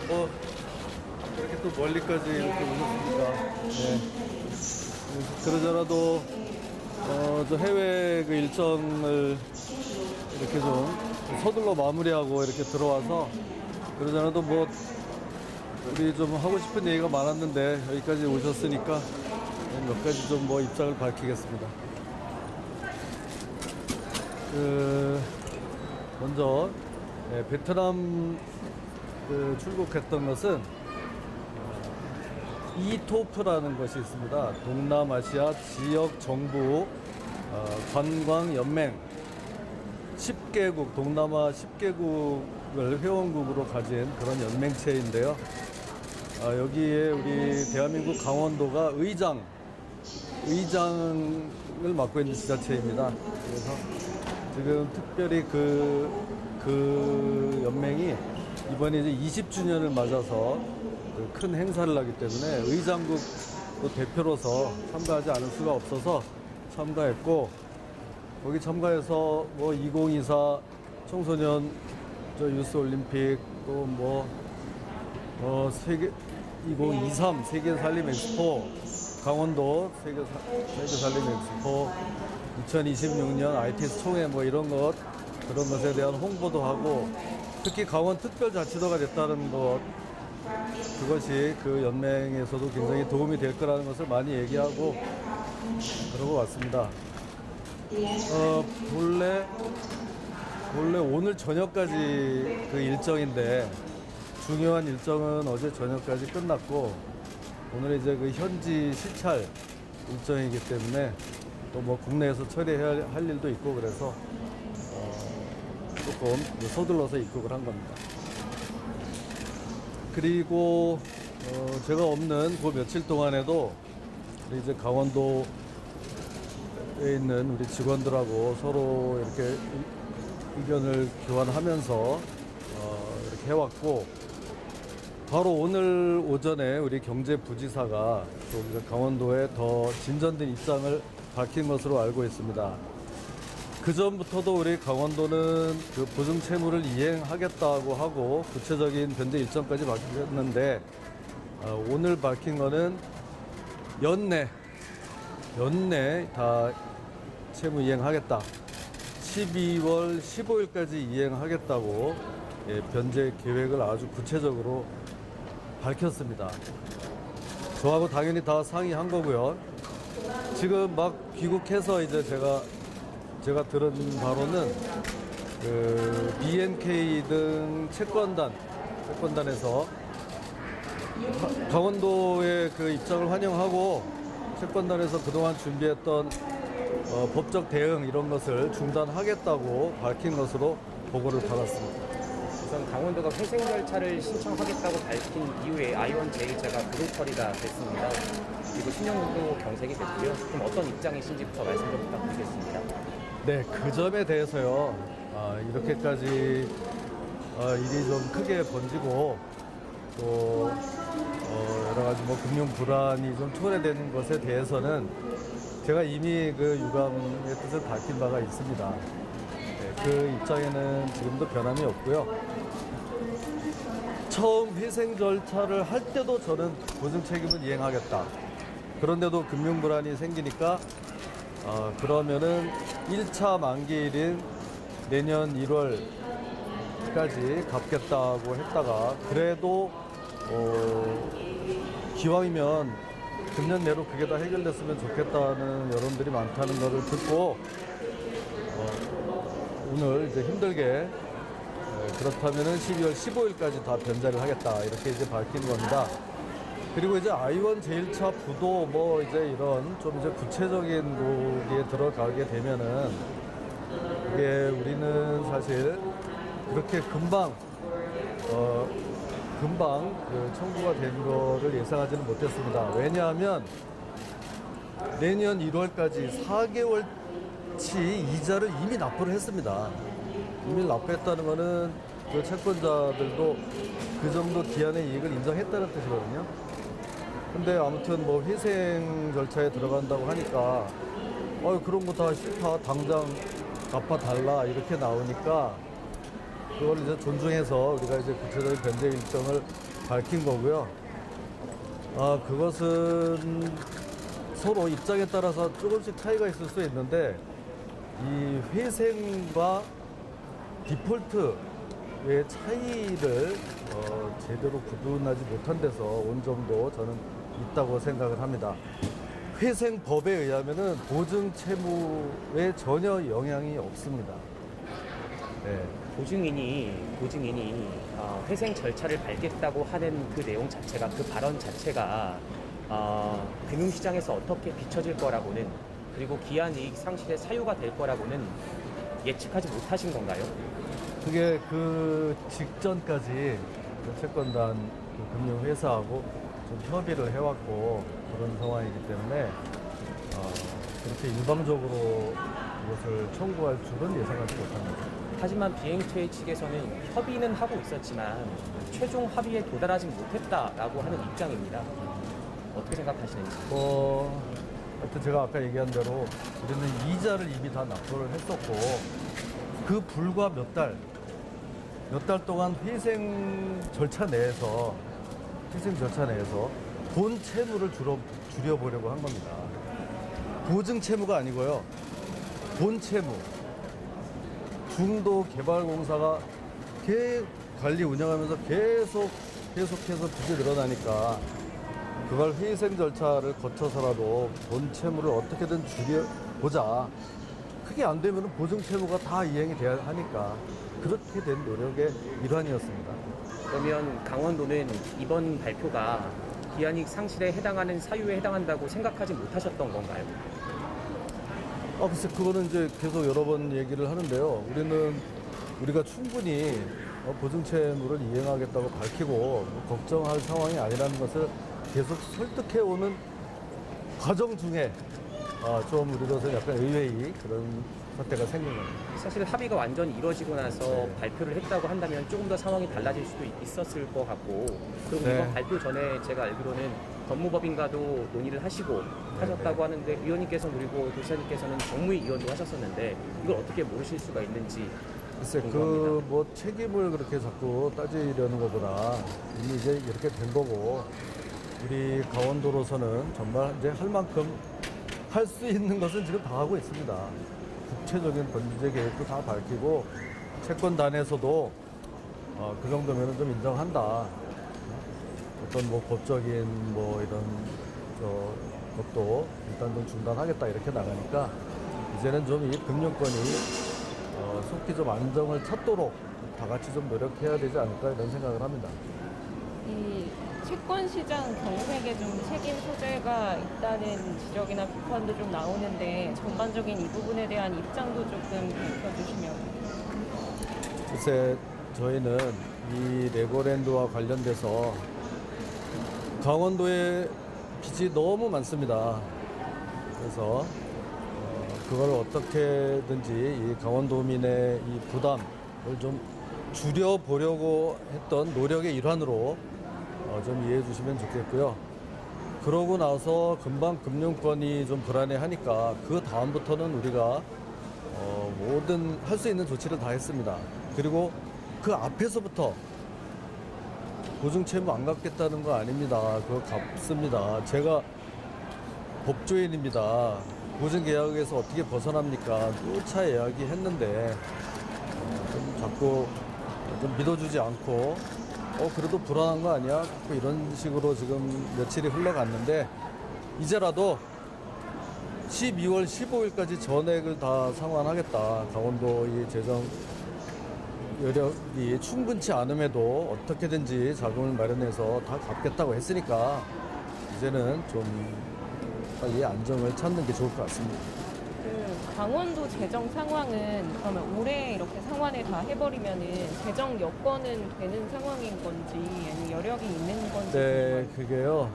뭐 그렇게 또 멀리까지 이렇게 오셨습니까? 네. 그러더라도 저 해외 그 일정을 이렇게 좀 서둘러 마무리하고 이렇게 들어와서 그러더라도 뭐 우리 좀 하고 싶은 얘기가 많았는데 여기까지 오셨으니까 몇 가지 좀 뭐 입장을 밝히겠습니다. 먼저 베트남 출국했던 것은 이토프라는 것이 있습니다. 동남아시아 지역 정부 관광연맹 10개국, 동남아 10개국을 회원국으로 가진 그런 연맹체인데요. 여기에 우리 대한민국 강원도가 의장을 맡고 있는 지자체입니다. 그래서 지금 특별히 그 연맹이 이번에 이제 20주년을 맞아서 큰 행사를 하기 때문에 의장국 대표로서 참가하지 않을 수가 없어서 참가했고, 거기 참가해서 뭐 2024 청소년 유스 올림픽 또 세계 2023 세계 살림 엑스포, 강원도 세계 살림 엑스포, 2026년 ITS 총회 뭐 그런 것에 대한 홍보도 하고, 특히 강원 특별자치도가 됐다는 것, 그것이 그 연맹에서도 굉장히 도움이 될 거라는 것을 많이 얘기하고 그러고 왔습니다. 본래 오늘 저녁까지 그 일정인데 중요한 일정은 어제 저녁까지 끝났고, 오늘 이제 그 현지 시찰 일정이기 때문에 또 뭐 국내에서 처리해야 할 일도 있고 그래서 조금 서둘러서 입국을 한 겁니다. 그리고 제가 없는 그 며칠 동안에도 우리 이제 강원도에 있는 우리 직원들하고 서로 이렇게 의견을 교환하면서 이렇게 해왔고, 바로 오늘 오전에 우리 경제부지사가 또 강원도에 더 진전된 입장을 밝힌 것으로 알고 있습니다. 그 전부터도 우리 강원도는 그 보증 채무를 이행하겠다고 하고 구체적인 변제 일정까지 밝혔는데, 오늘 밝힌 거는 연내 다 채무 이행하겠다. 12월 15일까지 이행하겠다고 변제 계획을 아주 구체적으로 밝혔습니다. 저하고 당연히 다 상의한 거고요. 지금 막 귀국해서 이제 제가 들은 바로는 그 BNK 등 채권단에서 강원도의 그 입장을 환영하고 채권단에서 그동안 준비했던 법적 대응 이런 것을 중단하겠다고 밝힌 것으로 보고를 받았습니다. 우선 강원도가 회생 절차를 신청하겠다고 밝힌 이후에 I1 제1차가 불응 처리가 됐습니다. 그리고 신용도 경색이 됐고요. 그럼 어떤 입장이신지부터 말씀 좀 부탁드리겠습니다. 네, 그 점에 대해서요. 이렇게까지 일이 좀 크게 번지고 또 여러 가지 뭐 금융 불안이 좀 초래되는 것에 대해서는 제가 이미 그 유감의 뜻을 밝힌 바가 있습니다. 네, 그 입장에는 지금도 변함이 없고요. 처음 회생 절차를 할 때도 저는 보증 책임을 이행하겠다. 그런데도 금융 불안이 생기니까 그러면은 1차 만기일인 내년 1월까지 갚겠다고 했다가, 그래도 기왕이면 금년 내로 그게 다 해결됐으면 좋겠다는 여론들이 많다는 것을 듣고 오늘 이제 힘들게 그렇다면은 12월 15일까지 다 변제를 하겠다 이렇게 이제 밝힌 겁니다. 그리고 이제 I1 제1차 부도 뭐 이제 이런 좀 이제 구체적인 거기에 들어가게 되면은 이게 우리는 사실 그렇게 금방 그 청구가 된 거를 예상하지는 못했습니다. 왜냐하면 내년 1월까지 4개월치 이자를 이미 납부를 했습니다. 이미 납부했다는 거는 그 채권자들도 그 정도 기한의 이익을 인정했다는 뜻이거든요. 근데 아무튼 뭐 회생 절차에 들어간다고 하니까 그런 거 다 싫다, 당장 갚아달라 이렇게 나오니까 그걸 이제 존중해서 우리가 이제 구체적인 변제 일정을 밝힌 거고요. 그것은 서로 입장에 따라서 조금씩 차이가 있을 수 있는데 이 회생과 디폴트의 차이를 제대로 구분하지 못한 데서 온 점도 저는 있다고 생각을 합니다. 회생법에 의하면은 보증 채무에 전혀 영향이 없습니다. 네. 보증인이 회생 절차를 밟겠다고 하는 그 내용 자체가, 그 발언 자체가 금융시장에서 어떻게 비춰질 거라고는, 그리고 기한이익 상실의 사유가 될 거라고는 예측하지 못하신 건가요? 그게 그 직전까지 그 채권단 그 금융회사하고 좀 협의를 해왔고 그런 상황이기 때문에 그렇게 일방적으로 이것을 청구할 줄은 예상하지 못합니다. 하지만 비행처의 측에서는 협의는 하고 있었지만 최종 합의에 도달하지 못했다라고 하는 입장입니다. 어떻게 생각하시는지? 하여튼 제가 아까 얘기한 대로 우리는 이자를 이미 다 납부를 했었고 그 불과 몇 달 동안 회생 절차 내에서 본 채무를 줄여보려고 한 겁니다. 보증 채무가 아니고요. 본 채무. 중도개발공사가 관리 운영하면서 계속해서 빚이 늘어나니까 그걸 회생 절차를 거쳐서라도 본 채무를 어떻게든 줄여보자. 그게 안 되면 보증 채무가 다 이행이 돼야 하니까 그렇게 된 노력의 일환이었습니다. 그러면 강원도는 이번 발표가 기한이익 상실에 해당하는 사유에 해당한다고 생각하지 못하셨던 건가요? 글쎄, 그거는 이제 계속 여러 번 얘기를 하는데요. 우리가 충분히 보증 채무를 이행하겠다고 밝히고 걱정할 상황이 아니라는 것을 계속 설득해오는 과정 중에 좀 우리로서 약간 의외의 그런 사태가 생긴 겁니다. 사실 합의가 완전히 이루어지고 나서 네. 발표를 했다고 한다면 조금 더 상황이 달라질 수도 있었을 것 같고, 그리고 네. 이번 발표 전에 제가 알기로는 법무법인과도 논의를 하셨다고 하는데, 위원님께서는, 그리고 도시장님께서는 정무위원도 하셨었는데 이걸 어떻게 모르실 수가 있는지 글쎄, 궁금합니다. 책임을 그렇게 자꾸 따지려는 것보다 이미 이제 이렇게 된 거고, 우리 강원도로서는 정말 이제 할 만큼 할 수 있는 것은 지금 다 하고 있습니다. 구체적인 번제 계획도 다 밝히고, 채권단에서도 그 정도면은 좀 인정한다. 어떤 법적인 이런 것도 일단 좀 중단하겠다 이렇게 나가니까 이제는 좀 이 금융권이 속히 좀 안정을 찾도록 다 같이 좀 노력해야 되지 않을까 이런 생각을 합니다. 이 채권 시장 경색에 좀 책임 소재가 있다는 지적이나 비판도 좀 나오는데 전반적인 이 부분에 대한 입장도 조금 밝혀주시면. 글쎄, 저희는 이 레고랜드와 관련돼서 강원도에 빚이 너무 많습니다. 그래서 그걸 어떻게든지 이 강원도민의 이 부담을 좀 줄여보려고 했던 노력의 일환으로 좀 이해해 주시면 좋겠고요. 그러고 나서 금방 금융권이 좀 불안해하니까 그 다음부터는 우리가 모든 할 수 있는 조치를 다 했습니다. 그리고 그 앞에서부터 보증 채무 안 갚겠다는 거 아닙니다. 그거 갚습니다. 제가 법조인입니다. 보증 계약에서 어떻게 벗어납니까? 누차 이야기했는데 좀 자꾸 좀 믿어주지 않고 그래도 불안한 거 아니야? 자꾸 이런 식으로 지금 며칠이 흘러갔는데 이제라도 12월 15일까지 전액을 다 상환하겠다. 강원도 이 재정 여력이 충분치 않음에도 어떻게든지 자금을 마련해서 다 갚겠다고 했으니까 이제는 좀 빨리 안정을 찾는 게 좋을 것 같습니다. 그 강원도 재정 상황은 그러면 올해 이렇게 상환을 다 해버리면은 재정 여건은 되는 상황인 건지 아니면 여력이 있는 건지. 네, 그게요.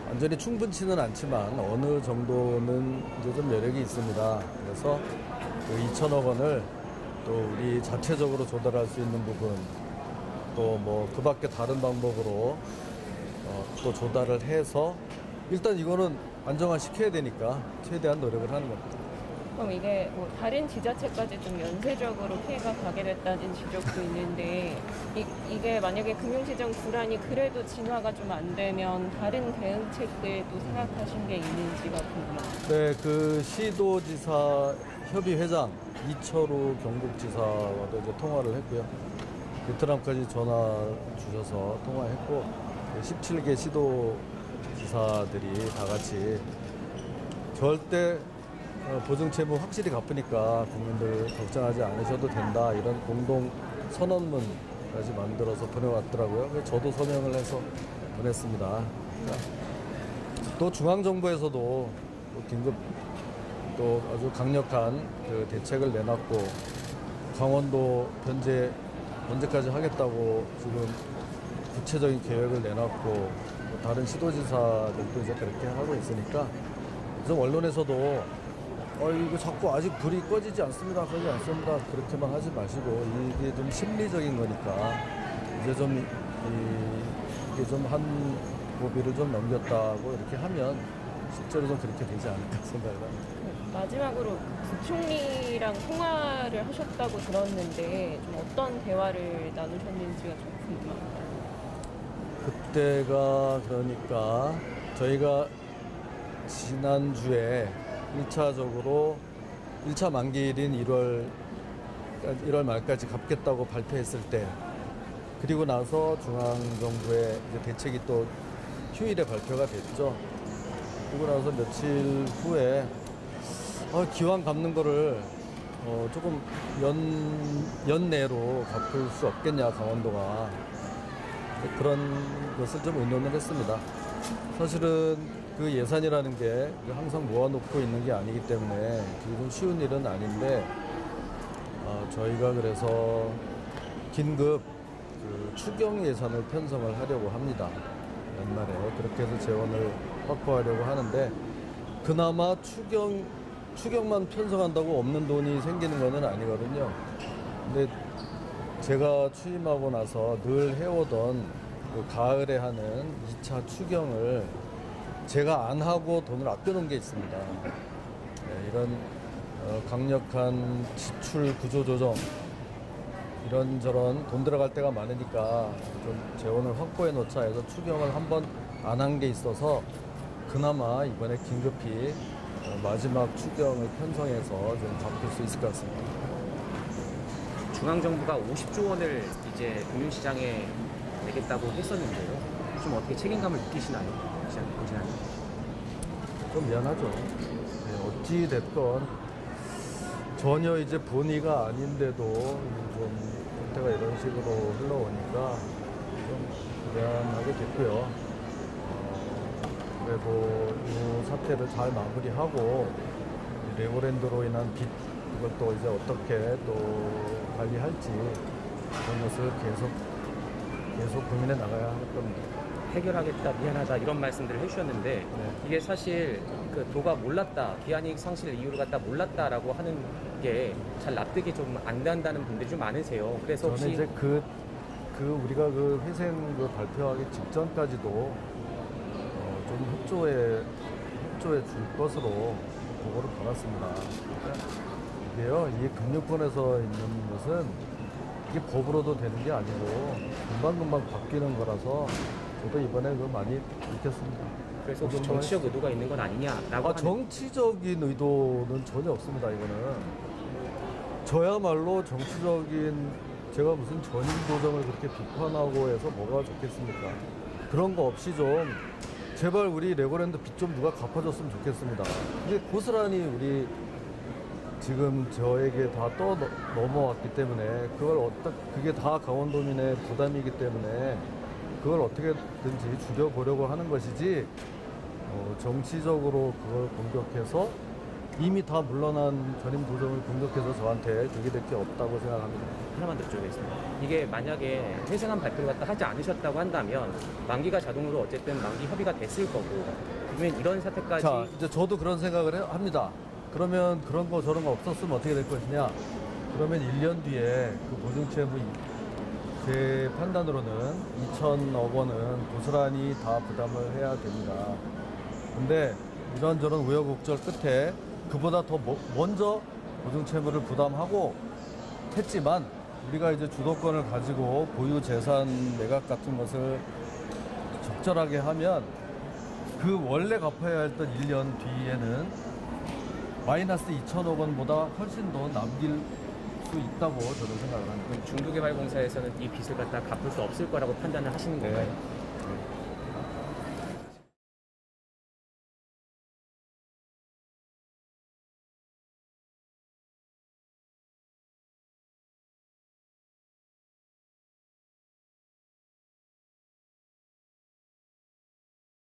완전히 충분치는 않지만 어느 정도는 이제 좀 여력이 있습니다. 그래서 그 2천억 원을 또 우리 자체적으로 조달할 수 있는 부분, 또 그 밖에 다른 방법으로 또 조달을 해서 일단 이거는 안정화 시켜야 되니까 최대한 노력을 하는 겁니다. 그럼 이게 뭐 다른 지자체까지 좀 연쇄적으로 피해가 가게 됐다는 지적도 있는데 이게 만약에 금융시장 불안이 그래도 진화가 좀 안 되면 다른 대응책들도 생각하신 게 있는지가 궁금합니다. 네, 그 시도지사 협의회장 이철우 경북지사와도 이제 통화를 했고요. 베트남까지 전화 주셔서 통화했고 17개 시도지사들이 다 같이 절대 보증채무 확실히 갚으니까 국민들 걱정하지 않으셔도 된다 이런 공동 선언문까지 만들어서 보내왔더라고요. 그래서 저도 서명을 해서 보냈습니다. 또 중앙정부에서도 또 긴급 또 아주 강력한 그 대책을 내놨고 강원도 변제 언제까지 하겠다고 지금 구체적인 계획을 내놨고 또 다른 시도지사들도 이제 그렇게 하고 있으니까 그래서 언론에서도 이거 자꾸 아직 불이 꺼지지 않습니다. 그렇게만 하지 마시고 이게 좀 심리적인 거니까 이제 좀 이게 좀 한 고비를 좀 넘겼다고 이렇게 하면 실제로 좀 그렇게 되지 않을까 생각을 합니다. 마지막으로 부총리랑 통화를 하셨다고 들었는데 좀 어떤 대화를 나누셨는지가 좀 궁금합니다. 그때가 그러니까 저희가 지난주에 1차적으로 1차 만기일인 1월 말까지 갚겠다고 발표했을 때 그리고 나서 중앙정부의 이제 대책이 또 휴일에 발표가 됐죠. 그리고 나서 며칠 후에 기왕 갚는 거를 조금 연내로 갚을 수 없겠냐 강원도가 그런 것을 좀 의논을 했습니다. 사실은 그 예산이라는 게 항상 모아놓고 있는 게 아니기 때문에 그게 좀 쉬운 일은 아닌데 저희가 그래서 긴급 그 추경 예산을 편성을 하려고 합니다. 연말에 그렇게 해서 재원을 확보하려고 하는데 그나마 추경만 편성한다고 없는 돈이 생기는 것은 아니거든요. 근데 제가 취임하고 나서 늘 해오던 그 가을에 하는 2차 추경을 제가 안 하고 돈을 아껴놓은 게 있습니다. 네, 이런 강력한 지출 구조 조정 이런저런 돈 들어갈 때가 많으니까 좀 재원을 확보해 놓자 해서 추경을 한 번 안 한 게 있어서 그나마 이번에 긴급히 마지막 추경을 편성해서 좀 갚을 수 있을 것 같습니다. 중앙정부가 50조 원을 이제 금융시장에 내겠다고 했었는데요. 좀 어떻게 책임감을 느끼시나요? 시장님. 좀 미안하죠. 네, 어찌 됐건 전혀 이제 본의가 아닌데도 좀 형태가 이런 식으로 흘러오니까 좀 미안하게 됐고요. 그래도 이 사태를 잘 마무리하고 레고랜드로 인한 빚 그걸 또 이제 어떻게 또 관리할지 그런 것을 계속 고민해 나가야 할 겁니다. 해결하겠다, 미안하다 이런 말씀들을 해주셨는데 네. 이게 사실 그 도가 몰랐다, 기한이익 상실 이유를 갖다 몰랐다라고 하는 게 잘 납득이 좀 안 된다는 분들이 좀 많으세요. 그래서 저는 혹시 이제 우리가 그 회생 발표하기 직전까지도 좀 협조해 줄 것으로 보고를 받았습니다. 그러니까 이게요, 이 금융권에서 있는 것은 이게 법으로도 되는 게 아니고 금방금방 바뀌는 거라서 저도 이번에 그 많이 느꼈습니다. 그래서 혹시 정치적 의도가 있는 건 아니냐라고 하는 정치적인 의도는 전혀 없습니다. 이거는 저야말로 정치적인 제가 무슨 전임 도정을 그렇게 비판하고 해서 뭐가 좋겠습니까? 그런 거 없이 좀 제발 우리 레고랜드 빚 좀 누가 갚아줬으면 좋겠습니다. 근데 고스란히 우리 지금 저에게 다 넘어왔기 때문에 그게 다 강원도민의 부담이기 때문에 그걸 어떻게든지 줄여보려고 하는 것이지 정치적으로 그걸 공격해서 이미 다 물러난 전임 도정을 공격해서 저한테 되게 될 게 없다고 생각합니다. 하나만 더 여쭤보겠습니다. 이게 만약에 회생한 발표를 갖다 하지 않으셨다고 한다면 만기가 자동으로 어쨌든 만기 협의가 됐을 거고 그러면 이런 사태까지 자, 이제 저도 그런 생각을 합니다. 그러면 그런 거 저런 거 없었으면 어떻게 될 것이냐? 그러면 1년 뒤에 그 보증채무 제 판단으로는 2천억 원은 고스란히 다 부담을 해야 됩니다. 근데 이런저런 우여곡절 끝에 그보다 더 먼저 보증채무를 부담하고 했지만 우리가 이제 주도권을 가지고 보유 재산 매각 같은 것을 적절하게 하면 그 원래 갚아야 했던 1년 뒤에는 마이너스 2천억 원보다 훨씬 더 남길 수 있다고 저는 생각을 합니다. 중도개발공사에서는 이 빚을 갖다 갚을 수 없을 거라고 판단을 하시는 건가요? 네.